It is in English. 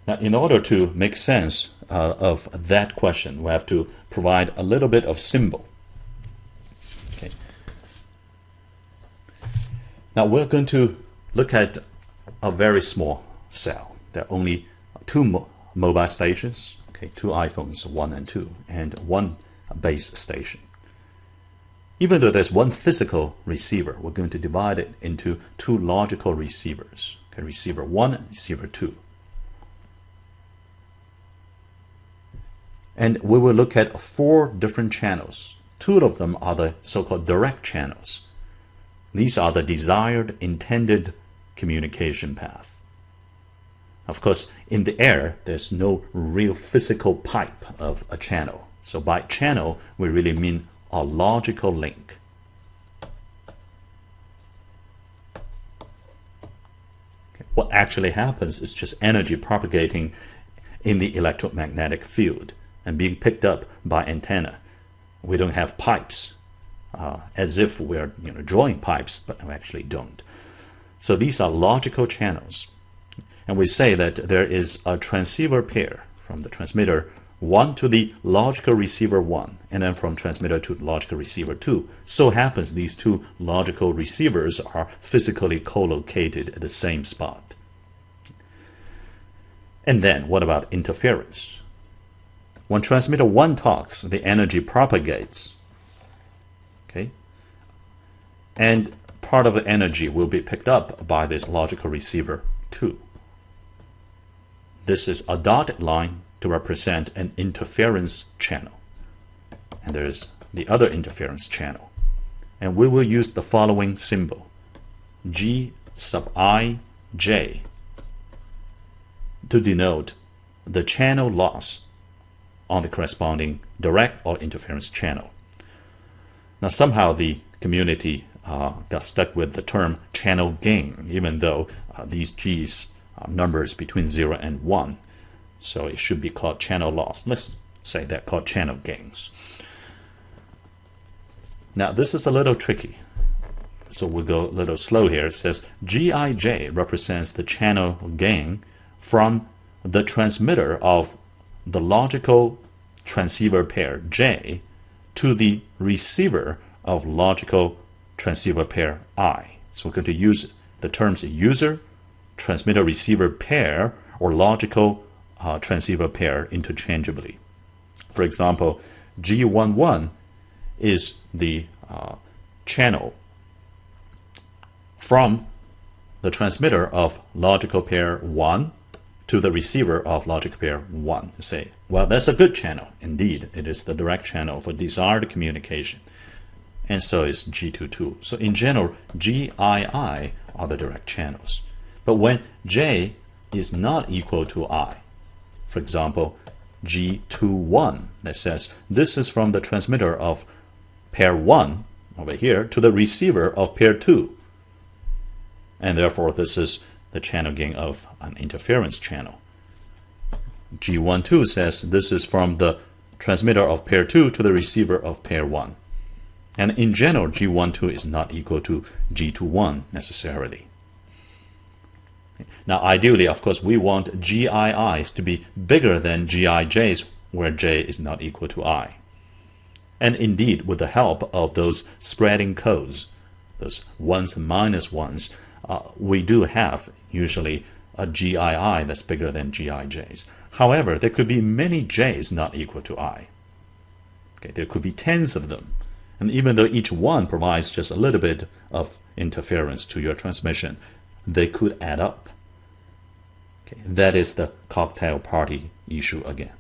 Now, in order to make sense of that question, we have to provide a little bit of symbol. Okay. Now, we're going to look at a very small cell. There are only two mobile stations, okay, two iPhones, 1 and 2, and one base station. Even though there's one physical receiver, we're going to divide it into two logical receivers, okay, receiver 1 and receiver 2. And we will look at 4 different channels. 2 of them are the so-called direct channels. These are the desired, intended communication path. Of course, in the air, there's no real physical pipe of a channel. So by channel, we really mean a logical link. Okay. What actually happens is just energy propagating in the electromagnetic field and being picked up by antenna. We don't have pipes, as if we're drawing pipes, but we actually don't. So these are logical channels. And we say that there is a transceiver pair from the transmitter 1 to the logical receiver 1, and then from transmitter to logical receiver 2. So happens these 2 logical receivers are physically co-located at the same spot. And then what about interference? When transmitter 1 talks, the energy propagates. Okay? And part of the energy will be picked up by this logical receiver 2. This is a dotted line to represent an interference channel. And there's the other interference channel. And we will use the following symbol, G sub I J, to denote the channel loss on the corresponding direct or interference channel. Now somehow the community got stuck with the term channel gain, even though these G's are numbers between 0 and 1. So it should be called channel loss. Let's say they're called channel gains. Now this is a little tricky. So we'll go a little slow here. It says Gij represents the channel gain from the transmitter of the logical transceiver pair J to the receiver of logical transceiver pair I. So we're going to use the terms user, transmitter receiver pair, or logical transceiver pair interchangeably. For example, G11 is the channel from the transmitter of logical pair 1 to the receiver of logical pair 1. You say, well, that's a good channel. Indeed, it is the direct channel for desired communication. And so is G22. So in general, Gii are the direct channels. But when J is not equal to I, for example, G21, that says this is from the transmitter of pair 1 over here to the receiver of pair 2. And therefore, this is the channel gain of an interference channel. G12 says this is from the transmitter of pair 2 to the receiver of pair 1. And in general, G12 is not equal to G21 necessarily. Now, ideally, of course, we want GIIs to be bigger than GIJs, where J is not equal to I. And indeed, with the help of those spreading codes, those ones and minus ones, we do have usually a GII that's bigger than GIJs. However, there could be many J's not equal to I. Okay, there could be tens of them. And even though each one provides just a little bit of interference to your transmission, they could add up. Okay, that is the cocktail party issue again.